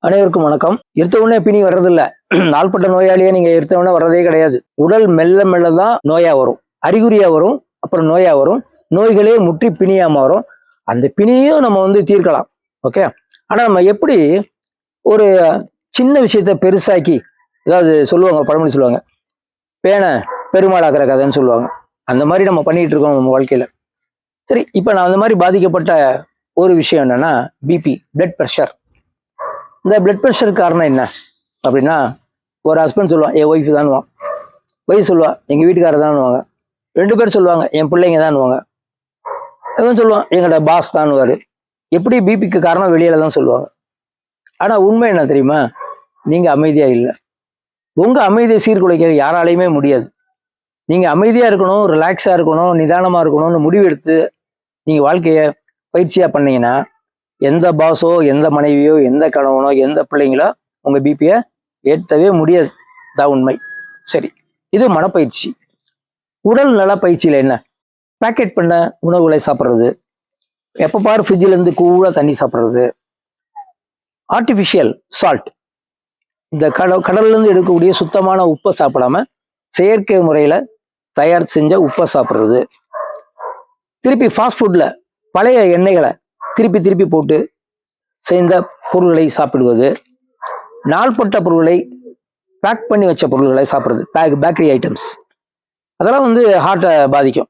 அனைவருக்கும் வணக்கம். எடுத்த உடனே பிணி வர்றதில்ல. நாள்பட்ட நோயாளியே நீங்க எடுத்த உடனே வர்றதே கிடையாது. உடல் மெல்ல மெல்ல தான் நோயா வரும், அறிகுறியா வரும், அப்புறம் நோயா வரும். நோய்களே முற்றி பிணியா மாறும். அந்த பிணியும் நம்ம தீர்க்கலாம். ஓகே. ஆனா நம்ம எப்படி ஒரு சின்ன விஷயத்த பெருசாக்கி, அதாவது சொல்லுவாங்க, பழமொழி சொல்லுவாங்க, பேனை பெருமாளாக்குற கதைன்னு சொல்லுவாங்க. அந்த மாதிரி நம்ம பண்ணிட்டு இருக்கோம் நம்ம வாழ்க்கையில. சரி, இப்ப நான் அந்த மாதிரி பாதிக்கப்பட்ட ஒரு விஷயம் என்னன்னா பிபி, பிளட் ப்ரெஷர். இந்த பிளட் ப்ரெஷருக்கு காரணம் என்ன அப்படின்னா, ஒரு ஹஸ்பண்ட் சொல்லுவான் என் ஒய்ஃப் தான்வான், ஒய்ஃப் சொல்லுவா எங்கள் வீட்டுக்காரர் தான்வாங்க, 2 பேர் சொல்லுவாங்க என் பிள்ளைங்க தான்வாங்க, இவன் சொல்லுவான் எங்களோட பாஸ் தான்வார். எப்படி பிபிக்கு காரணம் வெளியில தான் சொல்லுவாங்க. ஆனால் உண்மை என்ன தெரியுமா? நீங்கள் அமைதியாக இல்லை. உங்கள் அமைதியை சீர்குலைக்க யாராலையுமே முடியாது. நீங்கள் அமைதியாக இருக்கணும், ரிலாக்ஸாக இருக்கணும், நிதானமாக இருக்கணும்னு முடிவெடுத்து நீங்கள் வாழ்க்கையை பயிற்சியாக பண்ணீங்கன்னா, எந்த பாஸோ, எந்த மனைவியோ, எந்த கணவனோ, எந்த பிள்ளைங்களோ உங்கள் பிபியை ஏற்றவே முடியாது. தான் உண்மை. சரி, இது மனப்பயிற்சி. உடல் நல பயிற்சியில் என்ன? பேக்கெட் பண்ண உணவுகளை சாப்பிட்றது, எப்போ பாரு ஃப்ரிட்ஜிலேருந்து கூலாக தண்ணி சாப்பிட்றது, ஆர்டிஃபிஷியல் சால்ட், இந்த கடல்லேருந்து எடுக்கக்கூடிய சுத்தமான உப்பை சாப்பிடாம செயற்கை முறையில் தயார் செஞ்ச உப்பை சாப்பிட்றது, திருப்பி ஃபாஸ்ட் ஃபுட்டில் பழைய எண்ணெய்களை திருப்பி திருப்பி போட்டு செய்த பொருள்களை சாப்பிடுவது, நாள்பட்ட பொருள்களை பேக் பண்ணி வச்ச பொருள்களை சாப்பிட்றது, பேக்கரி ஐட்டம்ஸ், அதெல்லாம் ஹார்ட்டை பாதிக்கும்.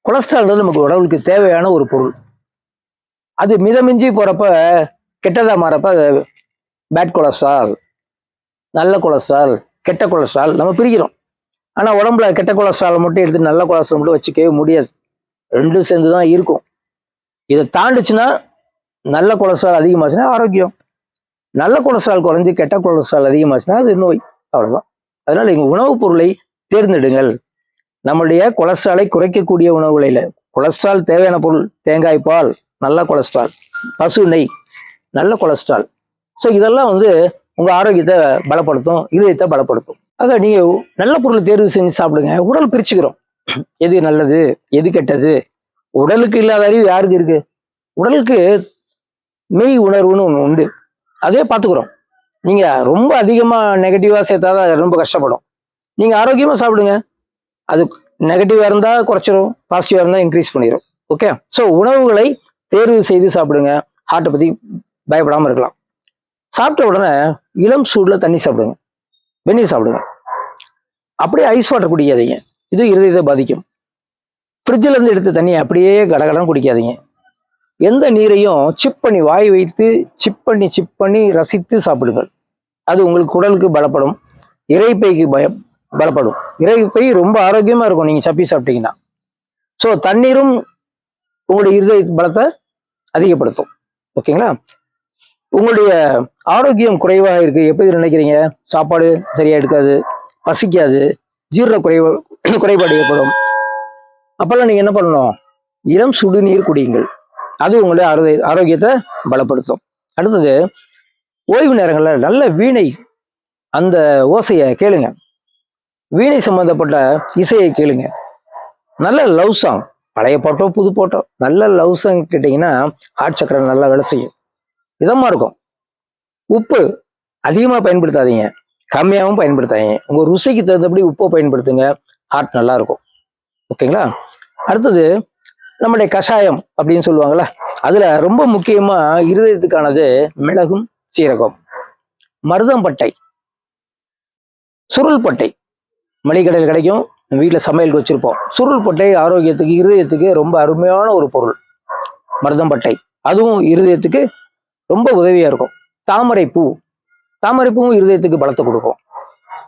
கொலஸ்ட்ரால்ன்றது நமக்கு உடலுக்கு தேவையான ஒரு பொருள். அது மிதமிஞ்சி போகிறப்ப கெட்டதாக மாறப்ப பேட் கொலஸ்ட்ரால், நல்ல கொலஸ்ட்ரால், கெட்ட கொலஸ்ட்ரால் நம்ம பிரிக்கிறோம். ஆனால் உடம்புல கெட்ட கொலஸ்ட்ரால் மட்டும் எடுத்து நல்ல கொலஸ்ட்ரால் மட்டும் வச்சுக்கவே முடியாது. ரெண்டும் சேர்ந்து தான் இருக்கும். இதை தாண்டிச்சுன்னா, நல்ல கொலஸ்ட்ரால் அதிகமாச்சுன்னா ஆரோக்கியம், நல்ல கொலஸ்ட்ரால் குறைஞ்சி கெட்ட கொலஸ்ட்ரால் அதிகமாச்சுன்னா அது நோய். அவ்வளோதான். அதனால எங்கள் உணவுப் பொருளை தேர்ந்தெடுங்கள். நம்மளுடைய கொலஸ்ட்ராலை குறைக்கக்கூடிய உணவுகளில் கொலஸ்ட்ரால் தேவையான பொருள் தேங்காய் பால் நல்ல கொலஸ்ட்ரால், பசு நெய் நல்ல கொலஸ்ட்ரால். ஸோ இதெல்லாம் உங்கள் ஆரோக்கியத்தை பலப்படுத்தும், இதயத்தை பலப்படுத்தும். ஆக நீங்கள் நல்ல பொருளை தேர்வு செஞ்சு சாப்பிடுங்க. உடல் பிரிச்சுக்கிறோம், எது நல்லது எது கெட்டது. உடலுக்கு இல்லாத அறிவு யாருக்கு இருக்கு? உடலுக்கு மெய் உணர்வுன்னு ஒன்று உண்டு, அதே பார்த்துக்கிறோம். நீங்கள் ரொம்ப அதிகமாக நெகட்டிவாக சேர்த்தாதான் ரொம்ப கஷ்டப்படும். நீங்கள் ஆரோக்கியமாக சாப்பிடுங்க, அது நெகட்டிவாக இருந்தால் குறைச்சிரும், பாசிட்டிவாக இருந்தால் இன்க்ரீஸ் பண்ணிடும். ஓகே. ஸோ உணவுகளை தேர்வு செய்து சாப்பிடுங்க. ஹார்ட்டை பற்றி பயப்படாமல் இருக்கலாம். சாப்பிட்ட உடனே இளம் சூடில் தண்ணி சாப்பிடுங்க, வெந்நீர் சாப்பிடுங்க. அப்படியே ஐஸ் வாட்டர் குடிக்காதீங்க, இது இருதயத்தை பாதிக்கும். ஃப்ரிட்ஜில் இருந்து எடுத்த தண்ணியை அப்படியே கடகடன்னு குடிக்காதீங்க. எந்த நீரையும் சிப் பண்ணி வாய் வைத்து சிப் பண்ணி ரசித்து சாப்பிடுங்கள். அது உங்களுக்கு உடலுக்கு பலப்படும், இறைப்பைக்கு பலப்படும். இறைப்பை ரொம்ப ஆரோக்கியமாக இருக்கும் நீங்கள் சப்பி சாப்பிட்டீங்கன்னா. ஸோ தண்ணீரும் உங்களுடைய இருதய பலத்தை அதிகப்படுத்தும். ஓகேங்களா? உங்களுடைய ஆரோக்கியம் குறைவாக இருக்கு, எப்படி நினைக்கிறீங்க? சாப்பாடு சரியா எடுக்காது, பசிக்காது, ஜீரண குறைபாடு ஏற்படும். அப்பெல்லாம் நீங்க என்ன பண்ணணும்? இளம் சுடுநீர் குடியுங்கள், அது உங்களுடைய ஆரோக்கியத்தை பலப்படுத்தும். அடுத்தது, ஓய்வு நேரங்களில் நல்ல வீணை அந்த ஓசையை கேளுங்க, வீணை சம்பந்தப்பட்ட இசையை கேளுங்க. நல்ல லவ் சாங், பழைய பாட்டோ புது பாட்டோ, நல்ல லவ் சாங் கேட்டீங்கன்னா ஹார்ட் சக்கரை நல்லா வேலை செய்யும், இதமா இருக்கும். உப்பு அதிகமாக பயன்படுத்தாதீங்க, கம்மியாகவும் பயன்படுத்தாதீங்க. உங்கள் ருசிக்கு தகுந்தபடி உப்பை பயன்படுத்துங்க, ஹார்ட் நல்லா இருக்கும். ஓகேங்களா? அடுத்தது, நம்முடைய கஷாயம் அப்படின்னு சொல்லுவாங்கள்ல, அதில் ரொம்ப முக்கியமாக இருதயத்துக்கானது மிளகும் சீரகம், மருதம்பட்டை, சுருள்பட்டை. மளிகடையில் கிடைக்கும், வீட்டில் சமையலுக்கு வச்சுருப்போம். சுருள்பட்டை ஆரோக்கியத்துக்கு இருதயத்துக்கு ரொம்ப அருமையான ஒரு பொருள். மருதம்பட்டை அதுவும் இருதயத்துக்கு ரொம்ப உதவியாக இருக்கும். தாமரைப்பூவும் இருதயத்துக்கு பலத்தை கொடுக்கும்.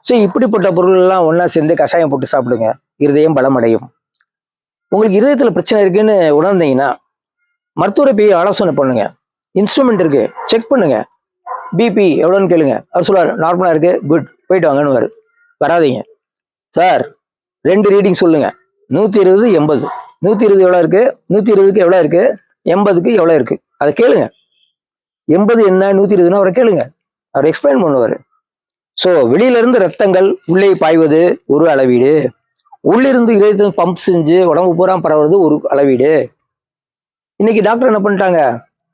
ஸோ இப்படிப்பட்ட பொருள்லாம் ஒன்றா சேர்ந்து கஷாயம் போட்டு சாப்பிடுங்க, இருதயம் பலமடையும். உங்களுக்கு இருதயத்தில் பிரச்சனை இருக்குன்னு உணர்ந்தீங்கன்னா மருத்துவரை போய் ஆலோசனை பண்ணுங்க. இன்ஸ்ட்ருமெண்ட் இருக்கு, செக் பண்ணுங்க. பிபி எவ்வளோன்னு கேளுங்க, அவர் சொல்லுவார் நார்மலாக இருக்கு, குட், போயிட்டு வாங்கன்னு. வராதிங்க சார், 2 ரீடிங் சொல்லுங்க, 120 80, 120 எவ்வளோ இருக்கு, 120க்கு எவ்வளோ இருக்கு, 80க்கு எவ்வளோ இருக்கு, அதை கேளுங்க. 80 என்ன 120ன்னா அவரை கேளுங்க, அவர் எக்ஸ்பிளைன் பண்ணுவார். ஸோ வெளியிலிருந்து ரத்தங்கள் உள்ளே பாய்வது ஒரு அளவீடு, உள்ளிருந்து இதயத்தை பம்ப் செஞ்சு உடம்பு பூரா பரவுறது ஒரு அளவீடு. இன்னைக்கு டாக்டர் என்ன பண்ணிட்டாங்க,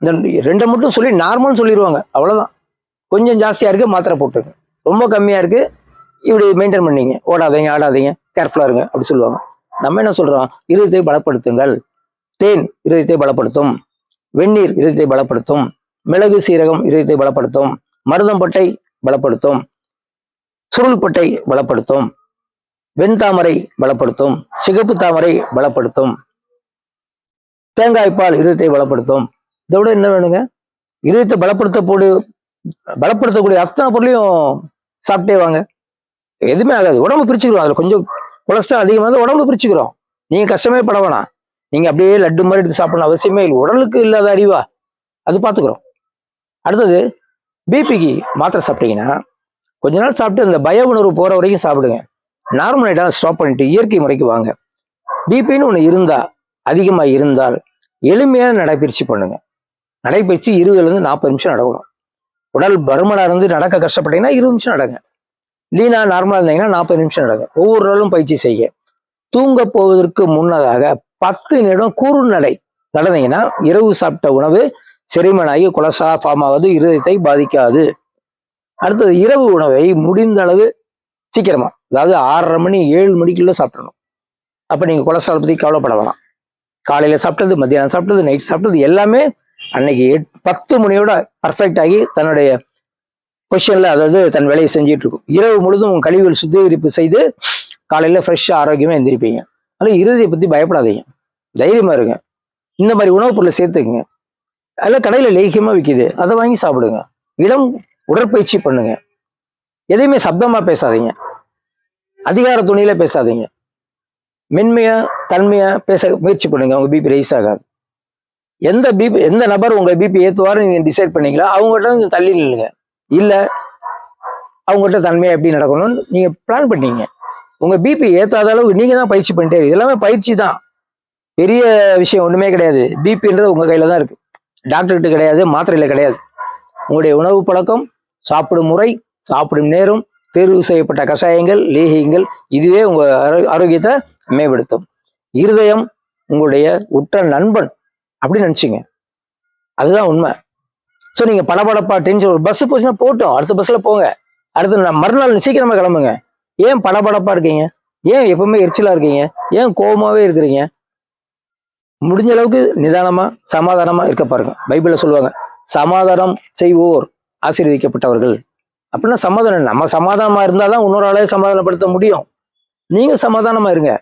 இந்த ரெண்டை மட்டும் சொல்லி நார்மல்னு சொல்லிடுவாங்க, அவ்வளோதான். கொஞ்சம் ஜாஸ்தியாக இருக்குது மாத்திரை போட்டுருங்க, ரொம்ப கம்மியாக இருக்குது இப்படி மெயின்டைன் பண்ணீங்க, ஓடாதீங்க ஆடாதீங்க கேர்ஃபுல்லாக இருங்க அப்படி சொல்லுவாங்க. நம்ம என்ன சொல்கிறோம், இருதயத்தை பலப்படுத்துங்கள். தேன் இருதயத்தை பலப்படுத்தும், வெந்நீர் இருதயத்தை பலப்படுத்தும், மிளகு சீரகம் இருதயத்தை பலப்படுத்தும், மருதம்பட்டை பலப்படுத்தும், சுருள்பட்டை பலப்படுத்தும், வெண்தாமரை பலப்படுத்தும், சிகப்பு தாமரை பலப்படுத்தும், தேங்காய்ப்பால் இருதயத்தை பலப்படுத்தும். இதை விட என்ன வேணுங்க? இருதயத்தை பலப்படுத்தக்கூடிய அத்தனை பொருளையும் சாப்பிட்டே வாங்க, எதுவுமே ஆகாது. உடம்பு பிரிச்சுக்கிறோம், அதுல கொஞ்சம் கொலஸ்ட்ரால் அதிகமாக உடம்பு பிரிச்சுக்கிறோம். நீங்க கஷ்டமே பட வேணாம், நீங்க அப்படியே லட்டு மாதிரி எடுத்து சாப்பிடணும் அவசியமே இல்லை, உடலுக்கு இல்லாத அறிவா அது பார்த்துக்கிறோம். அடுத்தது பிபிக்கு மாத்திரை சாப்பிட்டீங்கன்னா கொஞ்ச நாள் சாப்பிட்டு அந்த பய உணர்வு போற வரைக்கும் சாப்பிடுங்க. நார்மல் ஐட்டம் ஸ்டாப் பண்ணிட்டு இயற்கை முறைக்கு வாங்க. பிபின்னு ஒன்று இருந்தா அதிகமாக இருந்தால் எளிமையான நடைபயிற்சி பண்ணுங்க. நடைபயிற்சி 20லேருந்து 40 நிமிஷம் நடக்கணும். உடல் பருமனாக இருந்து நடக்க கஷ்டப்பட்டீங்கன்னா 20 நிமிஷம் நடங்க. லீனா நார்மலாக இருந்தீங்கன்னா 40 நிமிஷம் நடங்க. ஒவ்வொரு நாளும் பயிற்சி செய்ய. தூங்க போவதற்கு முன்னதாக 10 நிமிடம் குறுநடை நடந்தீங்கன்னா இரவு சாப்பிட்ட உணவு செரிமனாகி கொலஸ்ட்ரால் ஃபார்ம் ஆகாது, இருதயத்தை பாதிக்காது. அடுத்தது இரவு உணவை முடிந்த அளவு சீக்கிரமா, அதாவது 6:30 மணி 7 மணிக்குள்ள சாப்பிடணும். அப்ப நீங்க கொலஸ்ட்ரால் பத்தி கவலைப்பட வேணாம். காலையில சாப்பிட்டது, மத்தியானம் சாப்பிட்டது, நைட் சாப்பிட்டது எல்லாமே அன்னைக்கு 10 மணியோட பர்ஃபெக்ட் ஆகி தன்னுடைய பொசிஷன்ல, அதாவது தன் வேலையை செஞ்சுட்டு இருக்கும். இரவு முழுதும் உங்க கழிவுகள் சுத்திகரிப்பு செய்து காலையில ஃப்ரெஷ்ஷா ஆரோக்கியமா எந்திரிப்பீங்க. அதனால இருதயத்தை பத்தி பயப்படாதீங்க, தைரியமா இருங்க. இந்த மாதிரி உணவுப் பொருளை சேர்த்துக்குங்க. அதெல்லாம் கடையில லேகியமா விற்கிது, அதை வாங்கி சாப்பிடுங்க. இளம் உடற்பயிற்சி பண்ணுங்க. எதையுமே சப்தமா பேசாதீங்க, அதிகார துணியில பேசாதீங்க. மென்மையா தன்மையா பேச முயற்சி பண்ணுங்க, உங்க பிபி ரைஸ் ஆகாது. எந்த நபர் உங்க பிபி ஏத்துவாரு நீங்க டிசைட் பண்ணீங்களா அவங்ககிட்ட தள்ளி நில்லுங்க. இல்ல அவங்ககிட்ட தன்மையா எப்படி நடக்கணும்னு நீங்க பிளான் பண்ணீங்க. உங்க பிபி ஏத்தாத அளவுக்கு நீங்க தான் பயிற்சி பண்ணிட்டே இருக்கு. எல்லாமே பயிற்சி தான், பெரிய விஷயம் ஒண்ணுமே கிடையாது. பிபின்றது உங்க கையில தான் இருக்கு, டாக்டர்கிட்ட கிடையாது, மாத்திரையில கிடையாது. உங்களுடைய உணவு பழக்கம், சாப்பிடும் முறை, சாப்பிடும் நேரம், தேர்வு செய்யப்பட்ட கஷாயங்கள், லேகியங்கள், இதுவே உங்க ஆரோக்கியத்தை மேம்படுத்தும். இருதயம் உங்களுடைய உற்ற நண்பன் அப்படின்னு நினைச்சுங்க, அதுதான் உண்மை. ஸோ நீங்க படபடப்பா டென்ஷன், ஒரு பஸ் போச்சுன்னா போட்டோம், அடுத்த பஸ்ல போங்க, அடுத்த மறுநாள் சீக்கிரமா கிளம்புங்க. ஏன் படபடப்பா இருக்கீங்க? ஏன் எப்பவுமே எரிச்சலா இருக்கீங்க? ஏன் கோபமாவே இருக்கிறீங்க? முடிஞ்ச அளவுக்கு நிதானமா சமாதானமா இருக்க பாருங்க. பைபிள்ல சொல்லுவாங்க, சமாதானம் செய்வோர் ஆசீர்வதிக்கப்பட்டவர்கள் அப்படின்னா. சமாதானம், நம்ம சமாதானமா இருந்தாதான் இன்னொரு ஆளே சமாதானப்படுத்த முடியும். நீங்க சமாதானமா இருங்க,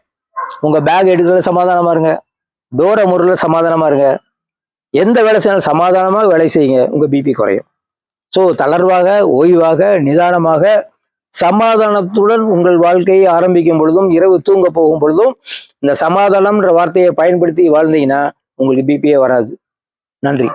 உங்க பேக் எடுக்கிறத சமாதானமா இருங்க, டோரை முறையில சமாதானமா இருங்க, எந்த வேலை செய்யணும் சமாதானமாக வேலை செய்யுங்க, உங்க பிபி குறையும். ஸோ தளர்வாக, ஓய்வாக, நிதானமாக, சமாதானத்துடன் உங்கள் வாழ்க்கையை ஆரம்பிக்கும் பொழுதும் இரவு தூங்க போகும் பொழுதும் இந்த சமாதானம்ன்ற வார்த்தையை பயன்படுத்தி வாழ்ந்தீங்கன்னா உங்களுக்கு பிபியே வராது. நன்றி.